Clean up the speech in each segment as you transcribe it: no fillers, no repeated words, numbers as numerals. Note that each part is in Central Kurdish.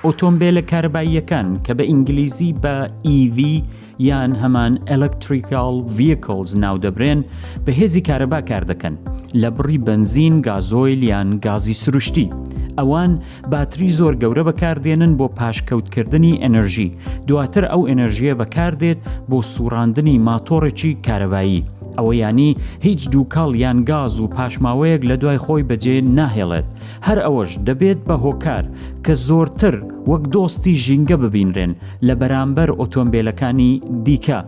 ئۆتۆمبیلە کارەباییەکان کە بە ئینگلیزی بە EV یان هەمان Electrical Vehicles ناو دەبرێن بەهێزی کارەبا کار دەکەن لە بڕی بنزین، گازۆیل یان گازی سروشتی. ئەوان باتری زۆر گەورە بەکاردێنن بۆ پاشکەوتکردنی ئەنەرژی، دواتر ئەو ئەنەرژیە بەکاردێت بۆ سوڕاندنی ماتۆڕێکی کارەبایی. ئەوە یانی هیچ دووکاڵ یان گاز و پاشماوەیەک لە دوای خۆی بەجێ ناهێڵێت. هەر ئەوەش دەبێت بە هۆکار کە زۆرتر وەک دۆستی ژینگە ببینرێن لە بەرامبەر ئۆتۆمبیلەکانی دیکە.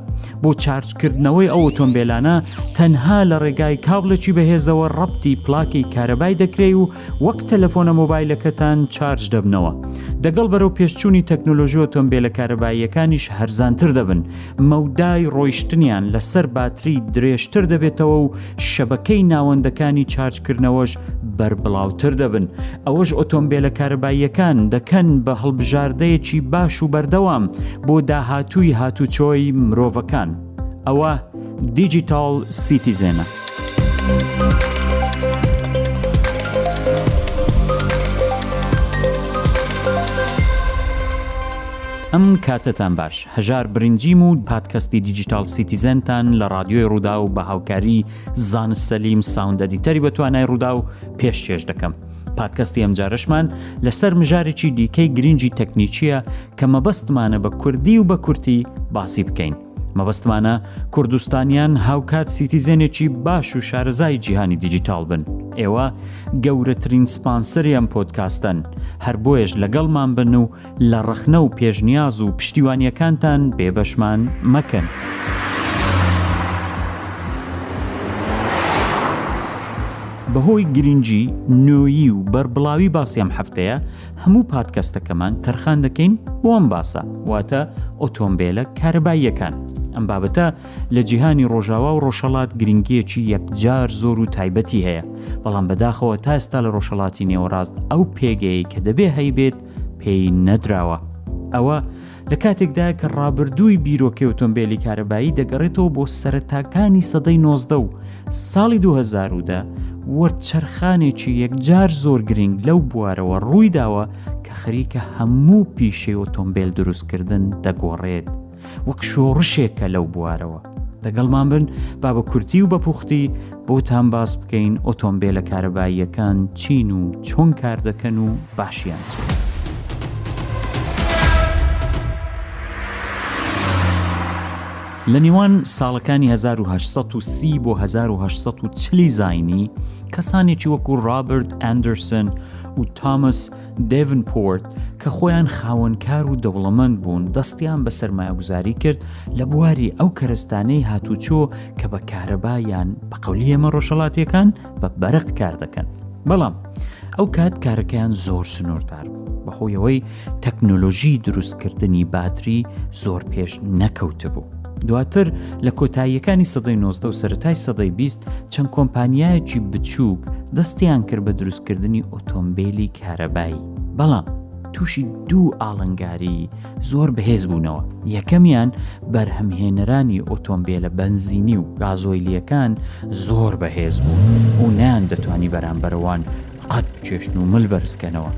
بۆ چارجکردنەوەی ئەو ئۆتۆمبیلانە تەنها لە ڕێگای کابلێکی بەهێزەوە ڕەبتی پلاکی کارەبای دەکرێ و وەک تەلەفۆنە مۆبایلەکەتان چارج دەبنەوە. دەگەڵ بەرەو پێشچوونی تەکنۆلۆژی ئۆتۆمبیلە کارەباییەکانیش هەرزانتر دەبن. مەودای ڕۆیشتنیان لەسەر باتری درێژتر دەبێتەوە و شەبەکەی ناوەندەکانی چارجکردنەوەش بەربڵاوتر دەبن. ئەوەش ئۆتۆمبیلە کارەباییەکان دەکەن بە هەڵبژاردەیەکی باش و بەردەوام بۆ داهاتووی هاتوچۆی مرۆڤەکان. ئەوە دیجیتال سیتیزنە. ئەم کاتتان باش. هەژار برنجیم و پادکەستی دیجیتال سیتیزنتان لە رادیۆی ڕوودا و بە هاوکاری زانست سەلیم ساوند ئەدیتەری بە توانای ڕوودا و پێشکێش دەکەم. پادکەستی ئەم جارەشمان لەسەر مژارێکی دیکەی گرنگی تەکنیکیە کە مەبەستمانە بە کوردی و بە کورتی باسی بکەین. مەبەستمانە کوردستانیان هاوکات سیتیزنێکی باش و شارەزای جیهانی دیجیتال بن. ئێوە گەورەترین سپانسەری ئەم پۆدکاستن. هەر بۆیەش لەگەڵمان بن و لە ڕەخنە و پێشنیاز و پشتیوانیەکانتان بێبەشمان مەکەن. بەهۆی گرنگی، نوۆیی و بەربڵاوی باسی ئەم هەفتەیە هەموو پادکەستەکەمان تەرخان دەکەین بۆ ئەم باسە، واتە ئۆتۆمبیلە کارەباییەکان. ئەم بابەتە لە جیهانی ڕۆژاوا و ڕۆژهەڵات گرنگیەکی یەکجار زۆر و تایبەتی هەیە، بەڵام بەداخەوە تا ئێستا لە ڕۆژهەڵاتی نێوەڕاست ئەو پێگەی کە دەبێ هەیبێت پێی نەدراوە. ئەوە لە کاتێکدا کە ڕابردووی بیرۆکەی ئۆتۆمبیلی کارەبایی دەگەڕێتەوە بۆ سەرەتاکانی سەدەی 19 و ساڵی 2010 وەرچەرخانێکی یەکجار زۆر گرنگ لەو بوارەوە ڕووی داوە کە خەریکە هەموو پیشەی ئۆتۆمبیل دروستکردن دەگۆڕێت، وەک شۆڕشێکە لەو بوارەوە. دەگەڵمان بن با بە کورتی و بە پوختی بۆتان باس بکەین ئۆتۆمبیلە کارەباییەکان چین و چۆن کار دەکەن و باشیان چێت. لە نێوان ساڵەکانی 1830 بۆ 1840 زاینی کەسانێکی وەکو رابرت ئەندەرسن و تامەس دێڤنپۆرت کە خۆیان خاوەنکار و دەوڵەمەند بوون دەستیان بە سەرمایەگوزاری کرد لە بواری ئەو کەرستانەی هاتوچۆ کە بە کارەبایان بە قەولی ئێمە ڕۆژهەڵاتیەکان بە بەرق کار دەکەن. بەڵام ئەو کات کارەکەیان زۆر سنووردار بوو بەخۆیەوەی تەکنۆلۆژی دروستکردنی باتری زۆر پێش نەکەوتە بوو. دواتر لە کۆتاییەکانی سەدەی 19 و سەرەتای سەدەی 20 چەند کۆمپانیایەکی بچووک دەستیان کرد بە دروستکردنی ئۆتۆمبیلی کارەبایی. بەڵام تووشی دوو ئاڵنگاری زۆر بەهێز بوونەوە. یەکەمیان بەرهەمهێنەرانی ئۆتۆمبیلە بەنزینی و گازۆیلیەکان زۆر بەهێز بوو و نیان دەتوانی بەرامبەرەوان قەت بچێشن و مل بەرزکەنەوە.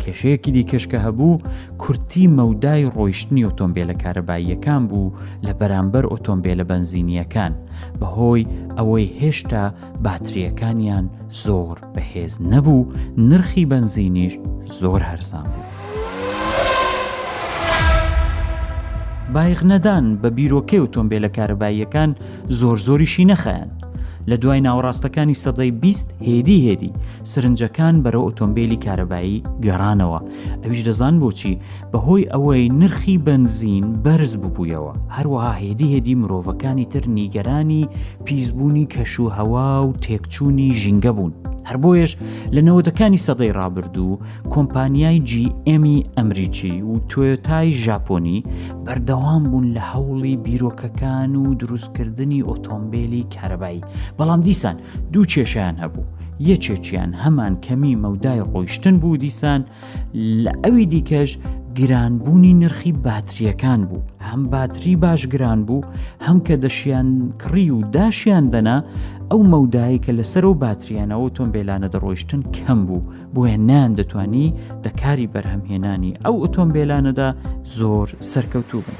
کێشەیەکی دیکەش کە هەبوو کورتی مەودای ڕۆیشتنی ئۆتۆمبیلە کارەباییەکان بوو لە بەرامبەر ئۆتۆمبیلە بەنزینیەکان، بەهۆی ئەوەی هێشتا باتریەکانیان زۆر بەهێز نەبوو، نرخی بەنزینیش زۆر هەرزان بوو. بایغ نەدان بە بیرۆکەی ئۆتۆمبیلە کارەباییەکان زۆریشی نەخایەن. لە دوای ناوەڕاستەکانی سەدەی 20 هێدی سرنجەکان بەرەو ئۆتۆمبیلی کارەبایی گەڕانەوە. ئەویش دەزان بۆچی، بەهۆی ئەوەی نرخی بەنزین بەرز ببوویەوە. هەروەها هێدی مرۆڤەکانی تر نیگەرانی پیسبوونی کەشوهەوا و تێکچوونی ژینگە بوون. هەر بۆیەش لە نەوەدەکانی سەدەی ڕابردوو کۆمپانیای GM ئەمریکی و تۆیۆتای ژاپۆنی بەردەوام بوون لە هەوڵی بیرۆکەکان و دروستکردنی ئۆتۆمبیلی کارەبایی. بەڵام دیسان دوو کێشەیان هەبوو. یەکێکیان هەمان کەمی مەودای ڕۆیشتن بوو، دیسان لە ئەوی دیکەش گرانبوونی نرخی باتریەکان بوو. هەم باتری باش گران بوو، هەم کە دەشیان کڕی و داشیان دەنا ئەو مەودایی کە لەسەر و باتریانەوە ئۆتۆمبیلانە دەڕۆیشتن کەم بوو، بۆیە نان دەتوانی دەکاری بەرهەمهێنانی ئەو ئۆتۆمبیلانەدا زۆر سەرکەوتوو بن.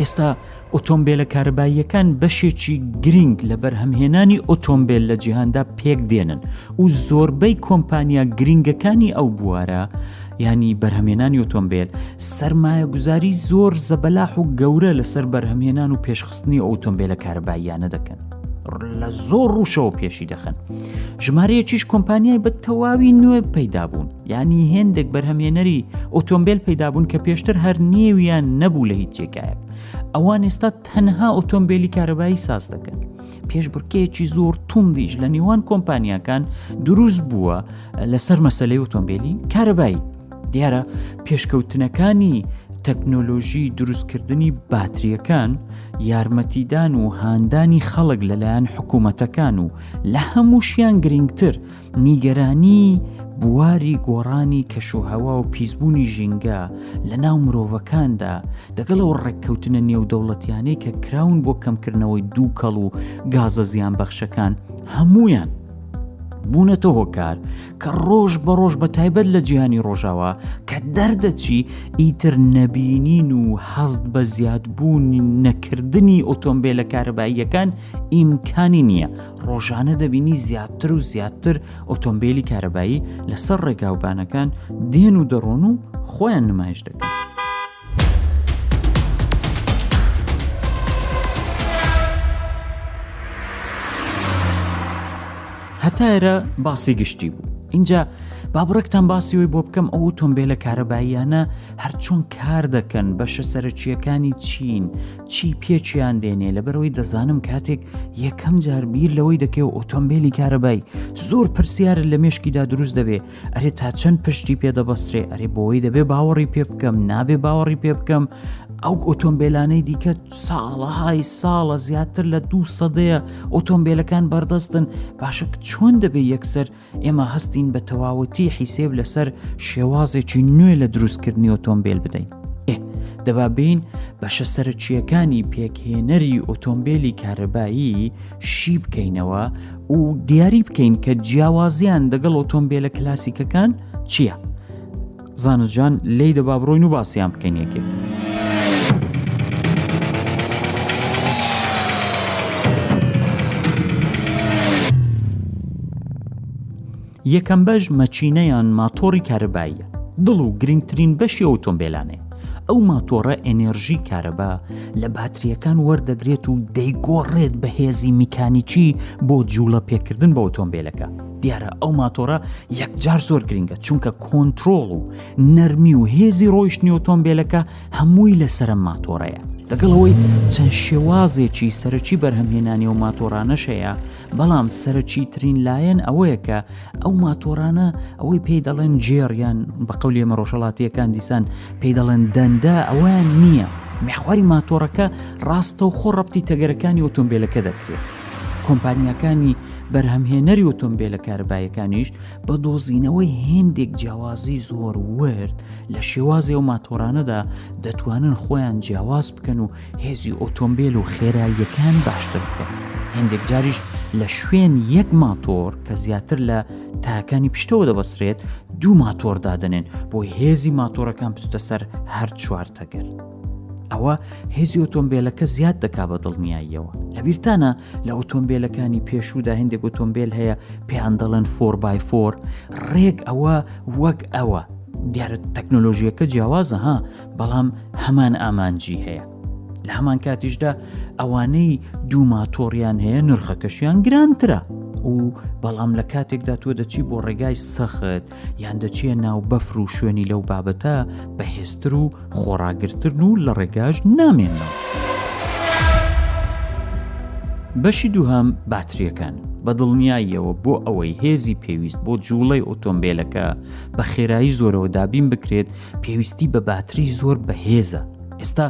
ئێستا ئۆتۆمبیلە کارەباییەکان بەشێکی گرنگ لە بەرهەمهێنانی ئۆتۆمبیل لە جیهاندا پێک دێنن و زۆربەی کۆمپانیا گرنگەکانی ئەو بوارە ینی بەرهەمهێنانی ئۆتۆمبیل سەرمایە گوزاری زۆر زەبەلاح و گەورە لەسەر بەرهەمهێنان و پێشخستنی ئۆتۆمبیلە کارەباییانە دەکەن، لە زۆر ڕوشەوە پێشی دەخەن. ژمارەیەکیش کۆمپانیای بە تەواوی نوێ پەیدا بوون، ینی هێندێک بەرهەمهێنەری ئۆتۆمبیل پەیدا بوون کە پێشتر هەر نێویان نەبوو لە هیچ جێگایەک. ئەوان ئێستا تەنها ئۆتۆمبیلی کارەبایی ساز دەکەن. پێشبڕکێکی زۆر توندیش لە نێوان کۆمپانیاکان دروست بووە لەسەر مەسەلەی ئۆتۆمبیلی کارەبایی. دیارە پێشکەوتنەکانی تەکنۆلۆژی دروستکردنی باتریەکان یارمەتیدان و هاندانی خەڵک لەلایەن حکوومەتەکان و لە هەمووشیان گرنگتر نیگەرانی بواری گۆڕانی کەشوهەوا و پیسبوونی ژینگە لە ناو مرۆڤەکاندا دەگەڵەوە ڕێککەوتنە نێودەوڵەتیانەی کە کراون بۆ کەمکردنەوەی دووکەڵ و گازە زیان بەخشەکان هەمویان بوونەتە هۆکار کە ڕۆژ بە ڕۆژ بە تایبەت لە جیهانی ڕۆژاوە کە دەردەچی ئیتر نەبینین و حەزت بە زیادبوونی نەکردنی ئۆتۆمبیلە کارەباییەکان ئیمکانی نییە. ڕۆژانە دەبینی زیاتر و زیاتر ئۆتۆمبیلی کارەبایی لەسەر ڕێگاوبانەکان دێن و دەڕۆن و خۆیان نمایش دەکەن. هەتا ئێرە باسی گشتی بوو. اینجا بابڕێکتان باسیەوەی بۆ بکەم ئەو ئۆتۆمبیلە کارەباییانە هەرچۆن کار دەکەن، بەشە سەرەکیەکانی چین چی پێچیان دێنێ، لەبەرەوەی دەزانم کاتێک یەکەم جار بیر لەوەی دەکەی و ئۆتۆمبیلی کارەبایی زۆر پرسیارە لە مێشکیدا دروست دەبێ، ئەرێ تا چەند پشتی پێدەبەسترێ، ئەرێ بۆی دەبێ باوەڕی پێ بکەم، نابێ باوەڕی پێ بکەم. ئەو ئۆتۆمبیلانەی دیکە ساڵەهای ساڵە زیاتر لە 200 ئۆتۆمبیلەکان بەردەستن، باشە چۆن دەبێ یەکسەر ئێمە هەستین بە تەواوەتی حیسێب لەسەر شێوازێکی نوێ لە دروستکردنی ئۆتۆمبیل بدەین. دەبا بین بەشە سەرچیەکانی پێکهێنەری ئۆتۆمبیلی کارەبایی شی بکەینەوە و دیاری بکەین کە جیاوازیان دەگەڵ ئۆتۆمبیلە کلاسیکەکان چییە. زانستجان لێی دەبا بڕۆین و باسییان بکەین یەکێک. یەکەم بەش مەچینەیان ماتۆری کارەباییە، دڵ و گرنگترین بەشی ئۆتۆمبیلانەیە. ئەو ماتۆرە ئێنێرژی کارەبا لە باتریەکان وەردەگرێت و دەیگۆڕێت بە هێزی میکانیکی بۆ جوڵە پێکردن بە ئۆتۆمبیلەکە. دیارە ئەو ماتۆرە یەکجار زۆر گرنگە، چونکە کۆنترۆڵ و نەرمی و هێزی ڕۆیشتنی ئۆتۆمبیلەکە هەمووی لەسەر ماتۆرەیە. لەگەڵەوەی چەند شێوازێکی سەرەکی بەرهەمهێنانی و ماتۆرانەشەیە، بەڵام سەرەکی ترین لایەن ئەوەیە کە ئەو ماتۆرانە ئەوەی پێی دەڵێن جێڕیان بە قەولی ئێمە ڕۆژهەڵاتیەکان دیسان پێی دەڵێن دەندە، ئەویان نییە. میحواری ماتۆرەکە ڕاستە و خۆ ڕەبتی تەگەرەکانی ئۆتۆمبیلەکە دەکرێت. کۆمپانیەکانی بەرهەمهێنەری ئۆتۆمبیلە کارەباییەکانیش بە دۆزینەوەی هێندێک جیاوازی زۆر ورد لە شێوازی و ماتۆرانەدا دەتوانن خۆیان جیاواز بکەن و هێزی ئۆتۆمبیل و خێراییەکان باشتر بکەن. هێندێک جاریش لە شوێن یەک ماتۆر کە زیاتر لە تاکانی پشتەوە دەبەسرێت 2 ماتۆر دادنێن بۆی هێزی ماتۆرەکان بچتە سەر هەر 4 تەگەر. ئەوە هێزی ئۆتۆمبیلەکە زیاد دەکا بە دڵنیاییەوە. لەبیرتانە لە ئۆتۆمبیلەکانی پێشوودا هێندێک ئۆتۆمبیل هەیە پێیان دەڵێن 4x4 ڕێک ئەوە وەک ئەوە. دیارە تەکنۆلۆژیەکە جیاوازە بەڵام هەمان ئامانجی هەیە. لە هەمان کاتیشدا ئەوانەی 2 ماتۆریان هەیە نرخەکەشیان گرانترە و بەڵام لە کاتێکدا تۆ دەچی بۆ ڕێگای سەخت یان دەچیە ناو بەفر و شوێنی لەو بابەتە بەهێزتر و خۆراگرتن و لە ڕێگاش نامێنەوە. بەشی دووهەم باتریەکان بە دڵنیاییەوە بۆ ئەوەی هێزی پێویست بۆ جوڵەی ئۆتۆمبیلەکە بە خێرایی زۆرەوە دابین بکرێت پێویستی بە باتری زۆر بەهێزە. ئێستا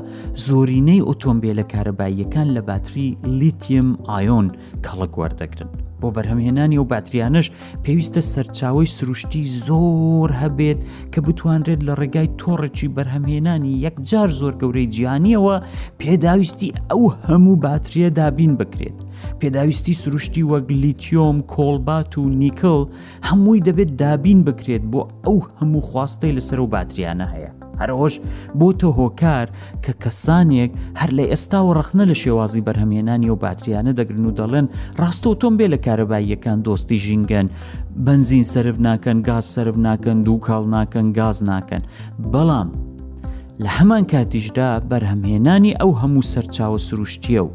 زۆرینەی ئۆتۆمبیلە کارەباییەکان لە باتری لیتیوم ئایۆن کەڵک وەردەگرن. بۆ بەرهەمهێنانی ئەو باتریانەش پێویستە سەرچاوەی سروشتی زۆر هەبێت کە بتوانرێت لە ڕێگای تۆڕێکی بەرهەمهێنانی یەکجار زۆر گەورەی جیهانیەوە پێداویستی ئەو هەموو باتریە دابین بکرێت. پێداویستی سروشتی وەک لیتیۆم، کۆڵبات و نیکل هەمووی دەبێت دابین بکرێت بۆ ئەو هەموو خواستەی لەسەر و باتریانە هەیە. هەرەوەش بۆتە هۆکار کە کەسانێک هەر لە ئێستاوە ڕەخنە لە شێوازی بەرهەمهێنانی و باتریانە دەگرن و دەڵێن ڕاستە ئۆتۆمبیلە کارەباییەکان دۆستی ژینگەن، بنزین سەرف ناکەن، گاز سەرف ناکەن، دووکاڵ ناکەن، گاز ناکەن. بەڵام لە هەمان کاتیشدا بەرهەمهێنانی ئەو هەموو سەرچاوە سروشتیە و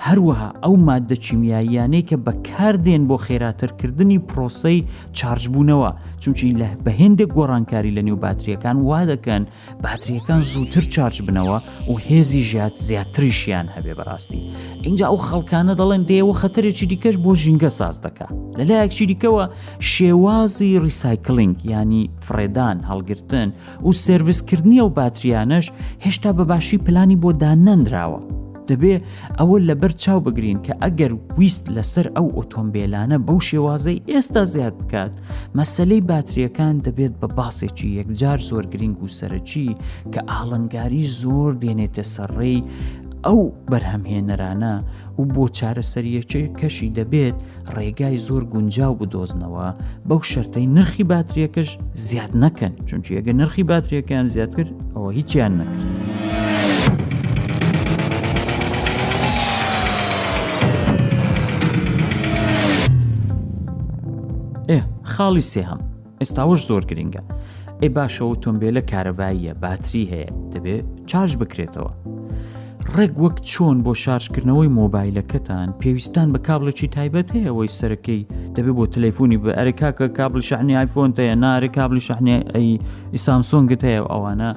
هەروەها ئەو مادە چیمیاییانەی کە بەکاردێن بۆ خێراترکردنی پرۆسەی چارجبوونەوە، چونکی بە هێندێک گۆڕانکاری لە نێو باتریەکان وا دەکەن باتریەکان زووتر چارج بنەوە و هێزی زیاتریشیان هەبێ. بەڕاستی اینجا ئەو خەڵکانە دەڵێن دێوە خەتەرێکی دیکەش بۆ ژینگە ساز دەکات. لەلایەکشی دیکەوە شێوازی ریسایکلینگ یعنی فڕێدان، هەڵگرتن و سێرویسکردنی ئەو باتریانەش هێشتا بەباشی پلانی بۆ دانەندراوە. دەبێ ئەوە لەبەر چاو بگرین کە ئەگەر ویست لەسەر ئەو ئۆتۆمبیلانە بەو شێوازەی ئێستا زیاد بکات، مەسەلەی باتریەکان دەبێت بە باسێکی یەکجار زۆر گرنگ و سەرەکی کە ئاڵنگاری زۆر دێنێتە سەرڕێی ئەو بەرهەمهێنەرانە و بۆ چارەسەریەکەی کەشی دەبێت ڕێگای زۆر گونجاو بدۆزنەوە بەو شەرتەی نرخی باتریەکەش زیاد نەکەن، چونکی ئەگە نرخی باتریەکان زیاد کرد ئەوە هیچیان نەکرد. خاڵی سێهەم ئێستاوەش زۆر گرنگە. باشە ئۆتۆمبیلە کارەباییە، باتری هەیە، دەبێت چارج بکرێتەوە. ڕێک وەک چۆن بۆ شارژکردنەوەی مۆبایلەکەتان پێویستان بە کابلێکی تایبەت هەیە، ئەوەی سەرەکەی دەبێت بۆ تەلەیفۆنی بە ئەرێکاکە کابل شەحنی ئایفۆن هەیە، نارێک کابلی شەحنی سامسۆنگت هەیە. ئەوانە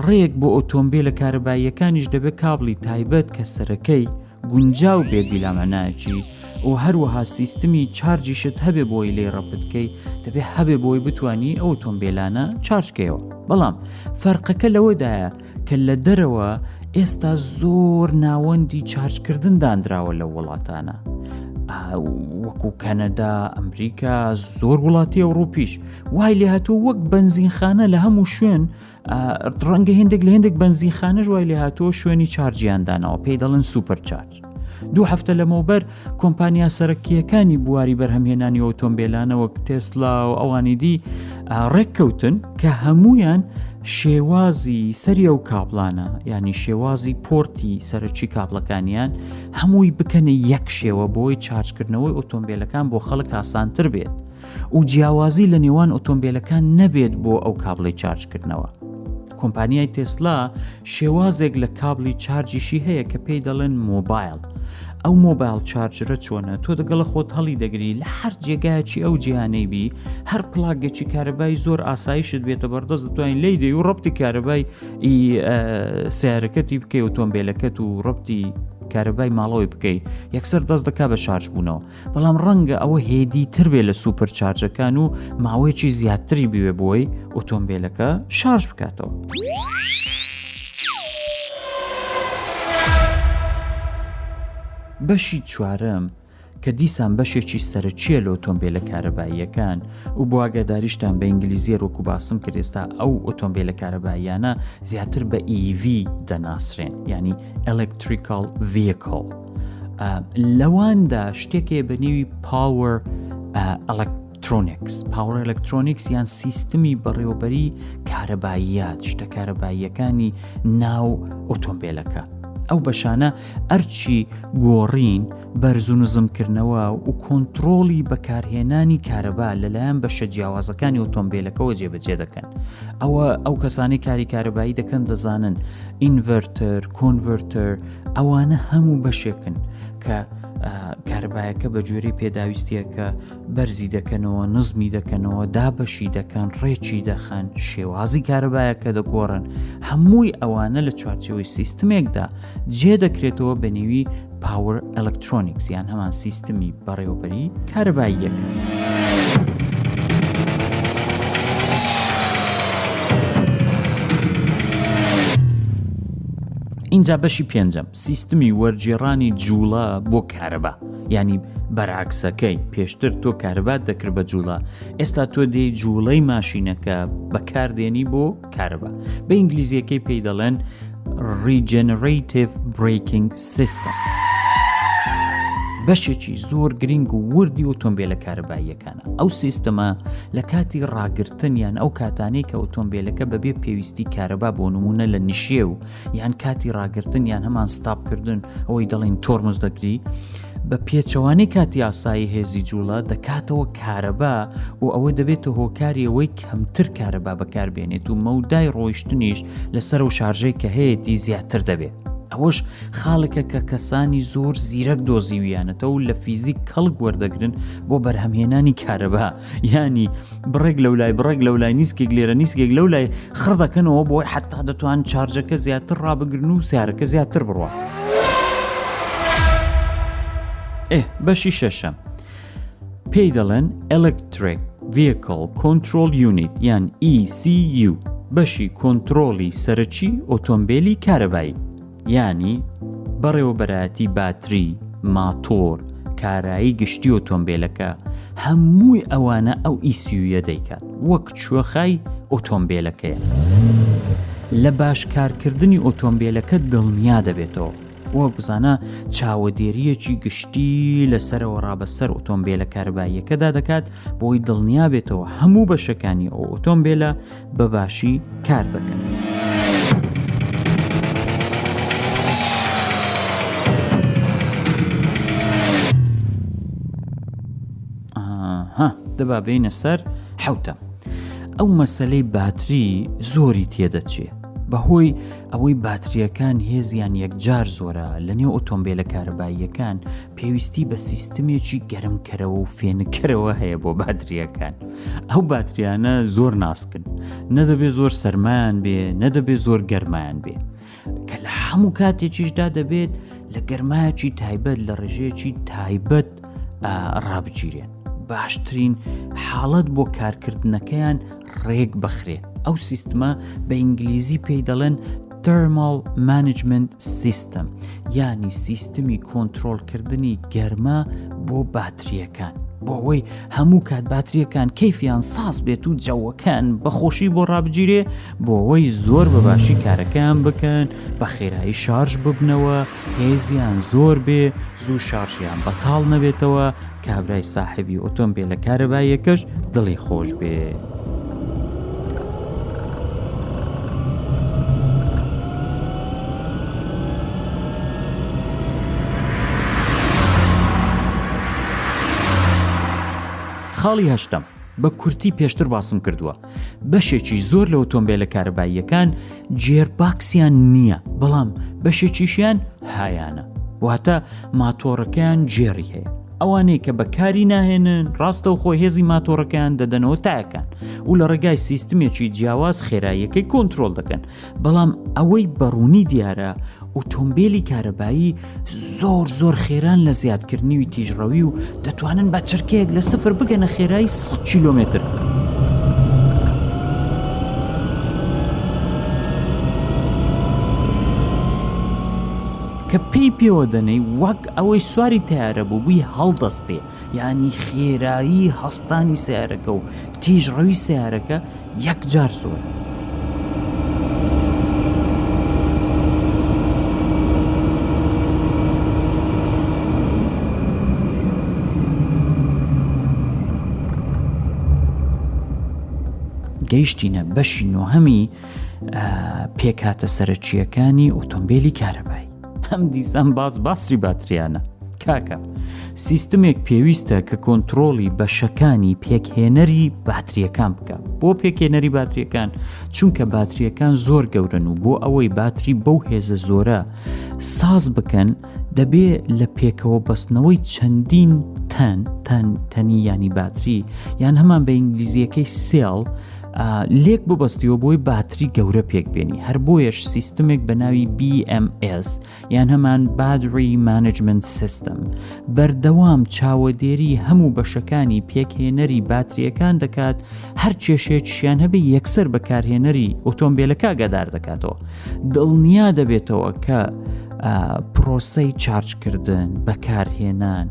ڕێک بۆ ئۆتۆمبیلە کارەباییەکانیش دەبێت کابلی تایبەت کە سەرەکەی گونجاو بێت بیلامەناکی و هەروەها سیستمی چارجیشت هەبێ بۆی لێ ڕەپتکەی دەبێت هەبێ بۆی بتوانی ئەو ئۆتۆمبیلانە چارجکەوە. بەڵام فەرقەکە لەوەدایە کە لە دەرەوە ئێستا زۆر ناوەندی چارجکردن دانراوە لە وڵاتانە وەکو کەنەدا، ئەمریکا، زۆر وڵاتی ئەوروپیش وای لێ هاتووە وەک بەنزینخانە لە هەموو شوێن ڕەنگە هێندێک لە هێندێک بەنزینخانەش وای لێ هاتووە شوێنی چارجیاندانەوە، پێی دەڵێن سوپەر چارج. 2 هەفتە لەمەوبەر کۆمپانیا سەرەکیەکانی بواری بەرهەمهێنانی ئۆتۆمبیلانە وەک تێسلا و ئەوانی دی ڕێککەوتن کە هەمویان شێوازی سەری ئەو کابلانە، ینی شێوازی پۆرتی سەرچی کابلەکانیان هەمووی بکەنە یەک شێوە بۆی چارجکردنەوەی ئۆتۆمبیلەکان بۆ خەڵک ئاسانتر بێت و جیاوازی لە نێوان ئۆتۆمبیلەکان نەبێت بۆ ئەو کابلی چارجکردنەوە. کۆمپانیای تێسلا شێوازێک لە کابلی چارجیشی هەیە کە پێی دەڵێن مۆبایل. ئەو مۆبایل چارجرە چۆنە؟ تۆ دەگەڵە خۆت هەڵی دەگری لە هەر جێگایەکی ئەو جیهانەی بی، هەر پلاگێکی کارەبای زۆر ئاسایشت بێتە بەردەست، دەتوانین لی دەی و ڕەبتی کارەبای سیارەکەتی بکەی ئۆتۆمبیلەکەت و ڕەبتی کارەبای ماڵەوەی بکەی، یەکسەر دەست دەکا بە شارژ بوونەوە. بەڵام ڕەنگە ئەوە هێدی تر بێ لە سوپەر چارجەکان و ماوەیەکی زیاتری بوێ بۆی ئۆتۆمبیلەکە شارژ بکاتەوە. بەشی چوارەم کە دیسان بەشێکی سەرچیە لە ئۆتۆمبیلە کارەباییەکان و بۆ ئاگاداریشتان بە ئینگلیزی وەکو باسم کرد، ئێستا ئەو ئۆتۆمبیلە کارەباییانە زیاتر بە EV دەناسرێن، ینی Electrical Vehicle. لەواندا شتێکێ بە نێوی Power Electronics یان سیستمی بەڕێوەبەری کارەباییات، شتە کارەباییەکانی ناو ئۆتۆمبیلەکە. ئەو بەشانە ئەرچی گۆڕین، بەرز و نزمکردنەوە و کۆنتڕۆڵی بەکارهێنانی کارەبا لەلایەن بەشە جیاوازەکانی ئۆتۆمبیلەکەەوە جێبەجێ دەکەن. ئەو کەسانی کاری کارەبایی دەکەن دەزانن ئینڤەرتەر، کۆنڤەرتەر، ئەوانە هەموو بەشێکن کە کارەبایەکە بە جۆرەی پێداویستیەکە بەرزی دەکەنەوە، نزمی دەکەنەوە، دابەشی دەکەن، ڕێکی دەخەن، شێوازی کارەبایەکە دەگۆڕن. هەمووی ئەوانە لە چوارچێوەی سیستمێکدا جێ دەکرێتەوە بە نێوی Power Electronics یان هەمان سیستمی بەڕێوەبەری کارەباییەکە. اینجا بەشی پێنجەم سیستمی وەرگێڕانی جوڵە بۆ کارەبا، یعنی بەرعکسەکەی پێشتر تۆ کارەبات دەکرد بە جوڵە، ئێستا تۆ دێی جوڵەی ماشینەکە بەکاردێنی بۆ کارەبا. بە ئینگلیزیەکەی پێی دەڵێن Regenerative Braking System. بەشێکی زۆر گرنگ و وردی ئۆتۆمبیلە کارەباییەکانە. ئەو سیستەمە لە کاتی ڕاگرتن یان ئەو کاتانەی کە ئۆتۆمبیلەکە بەبێ پێویستی کارەبا بۆ نمونە لە نشێ و یان کاتی ڕاگرتن یان هەمان ستاپکردن ئەوەی دەڵێن تۆرمز دەگری، بە پێچەوانەی کاتی ئاسایی هێزی جوڵە دەکاتەوە کارەبا و ئەوە دەبێتە هۆکاری ئەوەی کەمتر کارەبا بەکاربێنێت و مەودای ڕۆیشتنیش لەسەر و شارژەی کە هەیەی زیاتر دەبێت. ئەوەش خاڵێکە کە کەسانی زۆر زیرەک دۆزیویانەتەوە و لە فیزیک کەڵک وەردەگرن بۆ بەرهەمهێنانی کارەبا، ینی بڕێک لەولای بڕێک لەولای نیسکێک لێرە نیسکێک لەولای خڕدەکەنەوە بۆی حتا دەتوان چارجەکە زیاتر ڕابگرن و سیارەکە زیاتر بڕوە. بەشی شەشەم پێی دەڵێن Electric Vehicle Control Unit یان ECU، بەشی کۆنتڕۆڵی سەرەکی ئۆتۆمبیلی کارەبایی، یعنی بەڕێوەبەرایەتی باتری، ماتۆر، کارایی گشتی ئۆتۆمبیلەکە، هەمووی ئەوانە ئەو ئیسیویە دەیکات وەک چوەخای ئۆتۆمبیلەکەیە. لە باشکارکردنی ئۆتۆمبیلەکە دڵنیا دەبێتەوە وە بزانە چاوەدێریەکی گشتی لەسەرەوە ڕابەسەر ئۆتۆمبیلە کارەباییەکەدا دەکات بۆی دڵنیا بێتەوە هەموو بەشەکانی ئەو ئۆتۆمبیلە بەباشی کار دەکەن. دەبا بینە سەر حوتە. ئەو مەسەلەی باتری زۆری تێدەچێ بەهۆی ئەوەی باتریەکان هێزیان یەکجار زۆرە. لە نێو ئۆتۆمبیلە کارەباییەکان پێویستی بە سیستمێکی گەرمکەرەوە و فێنکەرەوە هەیە بۆ باتریەکان. ئەو باتریانە زۆر ناسکن، نەدەبێ زۆر سەرمایان بێ، نەدەبێ زۆر گەرمایان بێ، کە لە هەموو کاتێکیشدا دەبێت لە گەرمایەکی تایبەت لە ڕێژەیەکی تایبەت ڕابگیرێن. باشترین حاڵەت بۆ کارکردنەکەیان ڕێک بخرێ. ئەو سیستمە بە ئینگلیزی پێی دەڵێن Thermal Management System، یعنی سیستمی کۆنتڕۆڵکردنی گەرمە بۆ باتریەکان، بۆ ئەوەی هەموو کات باتریەکان کەیفیان ساز بێت و جەوەکان بەخۆشی بۆ ڕابگیرێ، بۆ ئەوەی زۆر بەباشی کارەکەیان بکەن، بە خێرایی شارژ ببنەوە، هێزیان زۆر بێ، زوو شارژیان بەتاڵ نەبێتەوە، کابرای ساحبی ئۆتۆمبیلە کارەباییەکەش دڵی خۆش بێ. خاڵی هەشتم بە کورتی پێشتر باسم کردووە. بەشێکی زۆر لە ئۆتۆمبیلە کارەباییەکان جێرباکسیان نییە، بەڵام بەشێکیشیان هایانە، واتە ماتۆڕەکەیان جێری هەیە. ئەوانەی کە بەکاری ناهێنن ڕاستە و خۆی هێزی ماتۆڕەکەیان دەدەنەوە تایەکان و لە ڕێگای سیستمێکی جیاواز خێراییەکەی کۆنتڕۆڵ دەکەن. بەڵام ئەوەی بەڕوونی دیارە ئۆتۆمبیلی کارەبایی زۆر خێران لە زیادکردنیوی تیژڕەوی و دەتوانن بە چرکەیەک لە سفر بگەنە خێرایی 100 کیلۆمتر. کە پێوە دەنەی وەک ئەوەی سواری تیارە بوو بووی هەڵدەستێ، یعنی خێرایی هەستانی سیارەکە و تیژڕەوی سیارەکە یەکجار زۆر. گەیشتینە بەشی نۆهەمی پێکاتە سەرەکیەکانی ئۆتۆمبیلی کارەبایی. هەم دیسان باسری باتریانە. کاکە سیستمێک پێویستە کە کۆنتڕۆڵی بەشەکانی پێکهێنەری باتریەکان بکە. بۆ پێکهێنەری باتریەکان چونکە باتریەکان زۆر گەورن و بۆ ئەوەی باتری بەو هێزە زۆرە ساز بکەن دەبێ لە پێکەوە بەستنەوەی چەندین تەنی ینی باتری یان هەمان بە ئینگلیزیەکەی سێڵ لێک ببەستیەوە بۆی باتری گەورە پێک بێنی. هەر بۆیەش سیستمێک بە ناوی BMS یان هەمان Battery Management System بەردەوام چاوەدێری هەموو بەشەکانی پێکهێنەری باتریەکان دەکات، هەر کێشێکیان هەبێ یەکسەر بەکارهێنەری ئۆتۆمبیلەکە گەدار دەکاتەوە. دڵنیا دەبێتەوە کە پرۆسەی چارجکردن، بەکارهێنان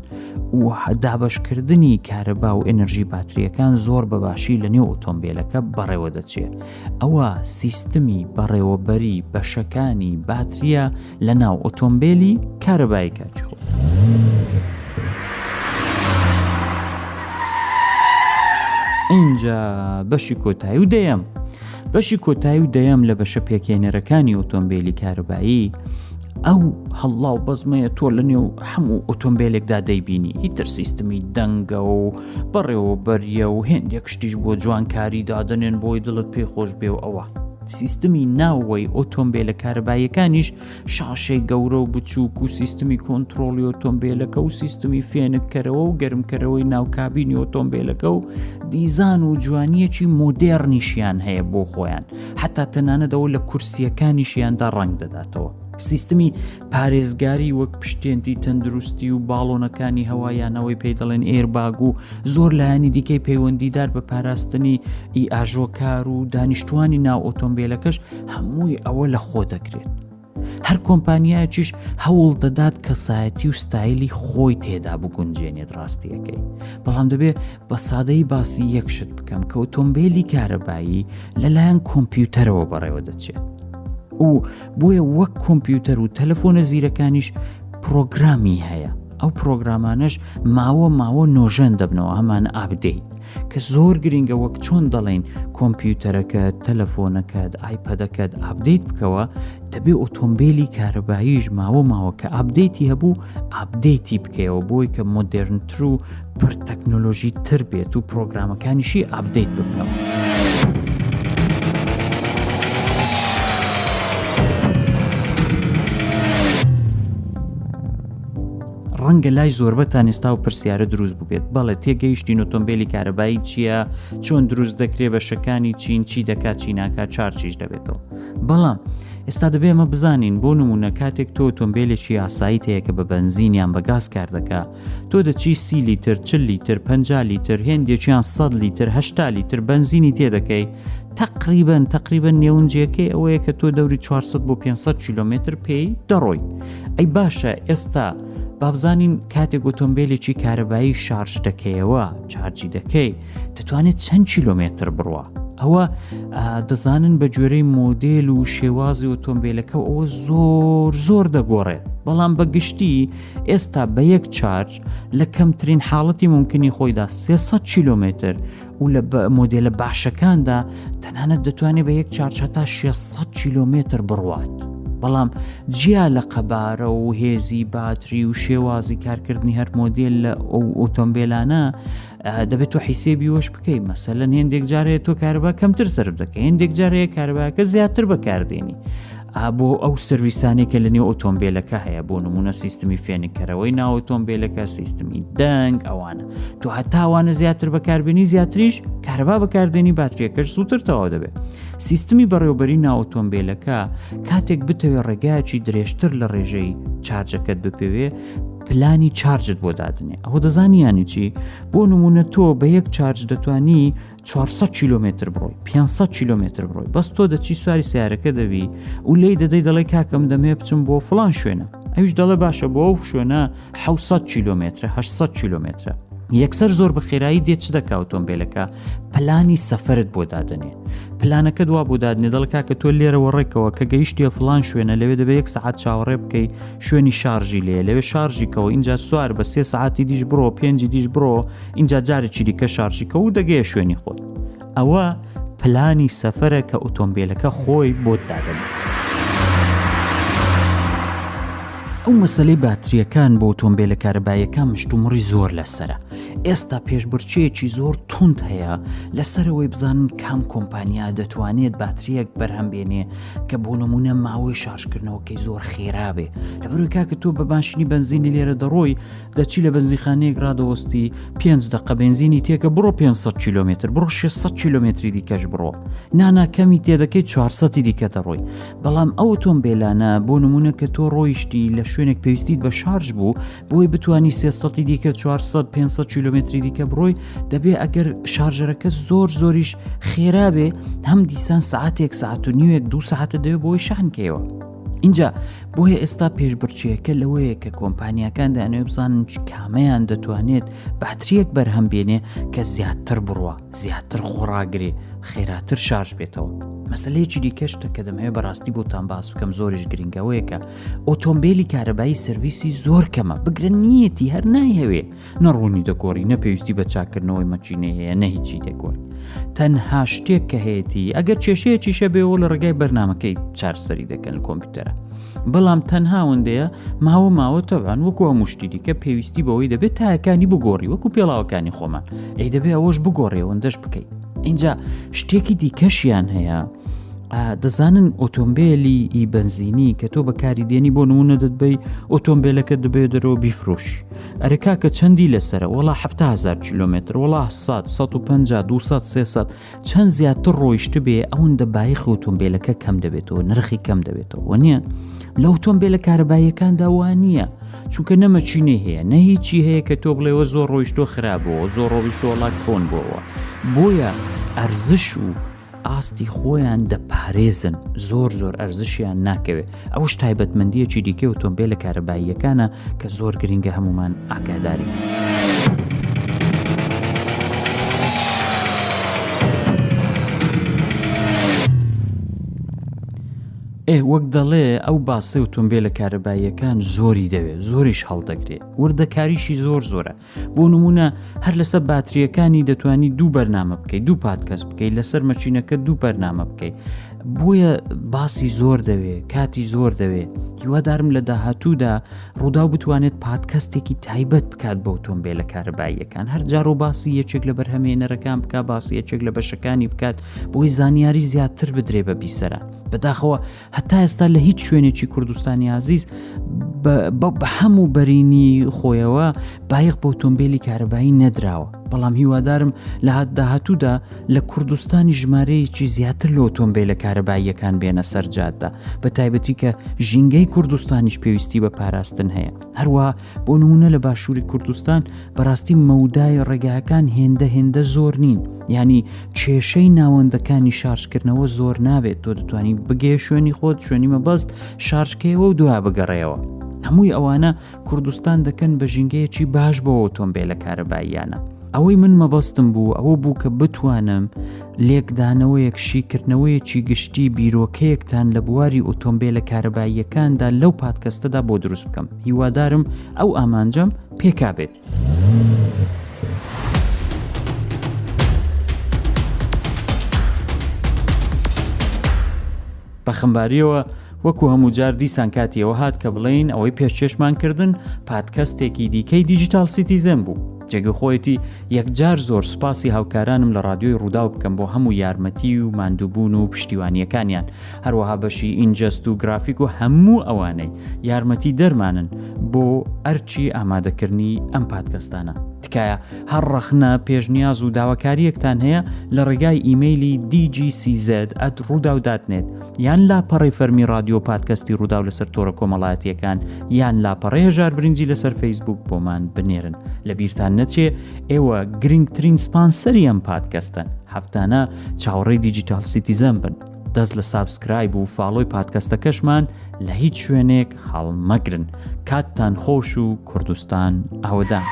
و دابەشکردنی کارەبا و ئێنەرژی باتریەکان زۆر بەباشی لە نێو ئۆتۆمبیلەکە بەڕێوە دەچێت. ئەوە سیستمی بەڕێوەبەری بەشەکانی باتریە لە ناو ئۆتۆمبیلی کارەبایی کاتی خۆ. اینجا بەشی کۆتایی و دەیەم. بەشی کۆتایی و دەیەم لە بەشە پێکهێنەرەکانی ئۆتۆمبیلی کارەبایی ئەو هەڵا و بەزمەیە تۆ لە نێو هەموو ئۆتۆمبیلێکدا دەیبینی، هیتر سیستمی دەنگە و بەڕێوەبەریە و هێندێک شتیش بۆ جوانکاری دادنێن بۆی دڵت پێخۆش بێ و ئەوە. سیستمی ناوەی ئۆتۆمبیلە کارەباییەکانیش شاشەی گەورە و بچووک و سیستمی کۆنتترۆلی ئۆتۆمبیلەکە و سیستمی فێنکەرەوە و گەرمکەرەوەی ناوکابینی ئۆتۆمبیلەکە و دیزان و جوانیەکی مۆدێرنیشیان هەیە بۆ خۆیان، حتا تەنانەتەوە لە کورسیەکانیشیاندا ڕنگ دەداتەوە. سیستمی پارێزگاری وەک پشتێنی تەندروستی و باڵۆنەکانی هەوایانەوەی پێی دەڵێن ئێرباگ و زۆر لایانی دیکەی پەیوەندیدار بە پاراستنی ئاژۆکار و دانیشتوانی ناو ئۆتۆمبیلەکەش هەمووی ئەوە لە خۆ دەکرێت. هەر کۆمپانیایەکیش هەوڵ دەدات کەسایەتی و ستایلی خۆی تێدا بگونجێنێت ڕاستیەکەی. بەڵام دەبێت بە سادەی باسی یەکشت بکەم کە ئۆتۆمبیلی کارەبایی لەلایەن کۆمپیوتەرەوە بەڕێوە دەچێت و بۆیە وەک کۆمپیوتەر و تەلەفۆنە زیرەکانیش پرۆگرامی هەیە. ئەو پرۆگرامانش ماوە نۆژەن دەبنەوە، هەمان ئاپدەیت، کە زۆر گرنگە وەک چۆن دەڵێن کۆمپیوتەرەکەت، تەلەفۆنەکەت، ئایپەدەکەت ئاپدەیت بکەوە، دەبێ ئۆتۆمبیلی کارەباییش ماوە کە ئاپدەیتی هەبوو ئاپدەیتی بکەوە بۆی کە مۆدێرنتر و پر تەکنۆلۆژی تر بێت و پرۆگرامەکانیشی ئاپدەیت بکەوە. ڕەنگە لای زۆربەتان ئێستا و پرسیارە دروست ببێت، بەڵێ تێگەیشتین ئۆتۆمبیلی کارەبایی چییە، چۆن دروست دەکرێت، بەشەکانی چین، چی دەکات، چی ناکات، چارچیش دەبێتەوە. بەڵام ئێستا دەبێ ئەمە بزانین، بۆ نمونە کاتێک تۆ ئۆتۆمبیلێکی ئاساییت هەیە کە بە بەنزینیان بە گاز کار دەکات، تۆ دەچی 30 لیتر، 40 لیتر، 50 لیتر، هێندێکیان 100 لیتر، 80 لیتر بەنزینی تێدەکەی، تقریبەن نێونجیەکەی ئەوەیە کە تۆ دەوری 400 بۆ 500 کیلۆمتر پێی دەڕۆی. ئەی باشە ئێستا بابزانین کاتێک ئۆتۆمبیلێکی کارەبایی شارژ دەکەیەوە، چارجی دەکەی، دەتوانێت چەند کیلۆمتر بڕوە. ئەوە دەزانن بە گوێرەی مۆدێل و شێوازی ئۆتۆمبیلەکە ئەوە زۆر دەگۆڕێت. بەڵام بە گشتی ئێستا بە یەک چارج لە کەمترین حاڵەتی ممکنی خۆیدا 300 کیلۆمتر و لە مۆدێلە باشەکاندا تەنانەت دەتوانێت بە یەک چارج هەتا 600 کیلۆمتر بڕوات. بەڵام جیا لە قەبارە و هێزی باتری و شێوازی کارکردنی هەر مۆدێل لە ئۆتۆمبیلانە دەبێت تۆ حیسێبی وەش بکەی. مەسەلەن هێندێک جارەیە تۆ کارەبا کەمتر سەرف دەکەی، هێندێک جارەیە کارەباکە زیاتر بەکاردێنی بۆ ئەو سەرویسانێکە لە نێو ئۆتۆمبیلەکە هەیە، بۆ نمونە سیستمی فێنکەرەوەی ناو ئۆتۆمبیلەکە، سیستمی دەنگ، ئەوانە تۆ هەتاوانە زیاتر بەکاربێنی، زیاتریش کارەبا بەکاردێنی باتریەکەش زووتر تەواو دەبێت. سیستمی بەڕێوەبەری ناو ئۆتۆمبیلەکە کاتێک بتەوێ ڕێگایەکی درێژتر لە ڕێژەی چارجەکەت بپێوێ، پلانی چارجت بۆ دادنێ. ئەوە دەزانیانی چی؟ بۆ نمونە تۆ بە یەک چارج دەتوانی 400 کیلۆمتر بڕۆی، 500 کیلۆمتر بڕۆی، بەس تۆ دەچی سواری سیارەکە دەبی و لێی دەدەی کاکەم دەمێ بچم بۆ فڵان شوێنە، ئەویش دەڵێ باشە بۆ ئەو شوێنە 700 کیلۆمتر، 800 کیلۆمترە. یەکسەر زۆر بە خێرایی دێت چ دەکا ئۆتۆمبیلەکە؟ پلانی سەفرت بۆ دادنێ. پلانەکە دوا بۆ دادنێ، دەڵکا کە تۆ لێرەوە ڕێکەوە کە گەیشتیە فڵان شوێنە، لەوێ دەبێت 1 سەعات چاوەڕێ بکەی شوێنی شارژی لەوێ شارژیکەوە، اینجا سوار بە 3 سەعاتی دیش بڕۆ، 5 دیش بڕۆ، اینجا جارێکی دیکە شارژیکە و دەگەیە شوێنی خۆت. ئەوە پلانی سەفرە کە ئۆتۆمبیلەکە خۆی بۆت دادنێ. ئەو مەسەلەی باتریەکان بۆ ئۆتۆمبیلە کارەباییەکان مشتومڕی زۆر لەسرە. ئێستا پێشبڕکێکی زۆر توند هەیە لەسەرەوەی بزانن کام کۆمپانیا دەتوانێت باتریەک بەرهەم بێنێ کە بۆ نمونە ماوەی شارژکردنەوەکەی زۆر خێرابێ لەبەرەوەی کاکە تۆ بە ماشینی بنزینی لێرە دەڕۆی دەچی لە بنزینخانەیەک ڕادەوەستی 5 دقە بنزینی تێکە بڕۆ 500 کیلومتر بڕۆ 600 کیلومتری دیکەش بڕۆ ناناکەمی تێدەکەی 400 دیکە دەڕۆی بەڵام ئەو ئۆتۆمبیلانە بۆ نمونە کە تۆ ڕۆیشتی لە شوێنێک پێویستیت بە شارژ بوو بۆی بتوانی 300 دیکە 400 500 کیلومتری دیکە بڕۆی دەبێ ئەگەر شارژەرەکە زۆریش خێرابێ هەم دیسان ساعتێک ساعت و نیوێک 2 ساعتە دەوێت بۆی شانکەوە اینجا بۆیە ئێستا پێشبڕکێکە لەوەیە کە کۆمپانیەکان دەیانەوێت بزانن کامەیان دەتوانێت باتریەک بەرهەم بێنێ کە زیاتر بڕوە زیاتر خۆڕاگرێ خێراتر شارژ بێتەوە مەسلەیەکی دیکەشتە کە دەمەوێت بەڕاستی بۆتان باس بکەم زۆریش گرنگەوەیەکە ئۆتۆمبیلی کارەبایی سرویسی زۆر کەمە بگرن نیەتی هەر نایهەوێ نەڕوونی دەگۆڕی نەپێویستی بە چاکردنەوەی مەچینە هەیە نە هیچی دەگۆڕ تەنها شتێک کە هەیەی ئەگەر کێشەیەکی شەبێەوە لە ڕێگای بەرنامەکەی چارسەری دەکەن کۆمپیوتەرە بەڵام تەنها ئەوەندەیە ماوە تەوان وەکو هەموو شتی دیکە پێویستی بەوەی دەبێت تایەکانی بگۆڕی وەکو پێڵاوەکانی خۆمان ئەی دەبێت ئەوەش بگۆڕێەوەندەش بکەیت اینجا شتێکی دیکەشیان هەیە دەزانن ئۆتۆمبیلی بنزینی کە تۆ بەکاری دێنی بۆ نمونە دەتبەی ئۆتۆمبیلەکە دەبێت دەرەوە بیفرۆش ئەرەکا کە چەندی لەسرە وەڵا 7,000 کیلومتر وەڵا 100 150 200 300 چەند زیاتر ڕۆیشت بێ ئەوەندە بایخ ئۆتۆمبیلەکە کەم دەبێتەوە نرخی کەم دەبێتەوە وەنیە لە ئۆتۆمبیلە کارەباییەکاندا وانە چونکە نەمەچینێ هەیە نە هیچی هەیە کە تۆ بڵێوە زۆر ڕۆیشتۆ خراپەوە زۆر ڕۆیشتۆ وڵا کۆن بۆەوە بۆیە ئەرزش و ئاستی خۆیان دەپارێزن زۆر ئەرزشیان ناکەوێت ئەوش تایبەتمەندیەکی دیکە ئۆتۆمبیلە کارەباییەکانە کە زۆر گرنگە هەمومان ئاگاداری وەک دەڵێ ئەو باسی ئۆتۆمبیلە کارەباییەکان زۆری دەوێت زۆریش هەڵدەگرێت وردەکاریشی زۆرە بۆ نمونە هەر لەسەر باتریەکانی دەتوانی 2 بەرنامە بکەیت 2 پادکەست بکەیت لەسەر مەچینەکە 2 بەرنامە بکەیت بۆیە باسی زۆر دەوێت کاتی زۆر دەوێت هیوادارم لە داهاتوودا ڕوودا بتوانێت پادکەستێکی تایبەت بکات بە ئۆتۆمبیلە کارەباییەکان هەر جار و باسی یەکێک لە بەرهەمهێنەرەکان بکات باسی یەکێک لە بەشەکانی بکات بۆی زانیاری زیاتر بدرێ بە بیسەرە بەداخەوە هەتا ئێستا لە هیچ شوێنێکی کوردستانی عزیز بە هەموو بەرینی خۆیەوە بایق بە ئۆتۆمبیلی کارەبایی نەدراوە بەڵام هیوادارم لە داهاتوودا لە کوردستانی ژمارەیەکی زیاتر لە ئۆتۆمبیلە کارەباییەکان بێنە سەر جادە بە تایبەتی کە ژینگەی کوردستانیش پێویستی بە پاراستن هەیە هەروە بۆ نمونە لە باشووری کوردستان بەڕاستی مەودای ڕێگاکان هێندە زۆر نین یعنی کێشەی ناوەندەکانی شارژکردنەوە زۆر نابێت تۆ دەتوانی بگێ شوێنی خۆت شوێنی مەبەست شارژکەوە و دوای بگەڕێەوە هەمووی ئەوانە کوردستان دەکەن بە ژینگەیەکی باش بۆ ئۆتۆمبیلە کارەباییانە ئەوەی من مەبەستم بوو ئەوە بوو کە بتوانم لێکدانەوەیەک شیکردنەوەیەکی گشتی بیرۆکەیەکتان لە بواری ئۆتۆمبیلە کارەباییەکاندا لەو پادکەستەدا بۆ دروست بکەم هیوادارم ئەو ئامانجەم پێکابێت بەخەمباریەوە وەکو هەموو جار دیسان کاتیەوە هات کە بڵێین ئەوەی پێشکەشمان کردن پادکەستێکی دیکەی دیجیتال سیتیزن بوو جێگە خۆیەتی یەکجار زۆر سپاسی هاوکارانم لە رادیۆی ڕوودا بکەم بۆ هەموو یارمەتی و ماندووبوون و پشتیوانیەکانیان هەروەها بەشی ئینجەست و گرافیک و هەموو ئەوانەی یارمەتی دەرمانن بۆ ئەرچی ئامادەکردنی ئەم پادکەستانە تکایە هەر ڕەخنە پێشنیاز و داواکاریەکتان هەیە لە ڕێگای ئیمەیلی dgcz@rudaw.net یان لاپەڕی فەرمی رادیۆ پادکەستی ڕوودا و لەسەر تۆڕە کۆمەڵایەتیەکان یان لاپەڕی هەژار برنجی لەسەر فەیسبوک بۆمان بنێرن لە بیرتان نەچێ ئێوە گرنگترین سپانسەری ئەم پادکەستن هەفتانە چاوەڕێی دیجیتال سیتیزن بن دەست لە سابسکرایب و فاڵۆی پادکەستەکەشمان لە هیچ شوێنێک هەڵمەگرن کاتتان خۆش و کوردستان ئاودان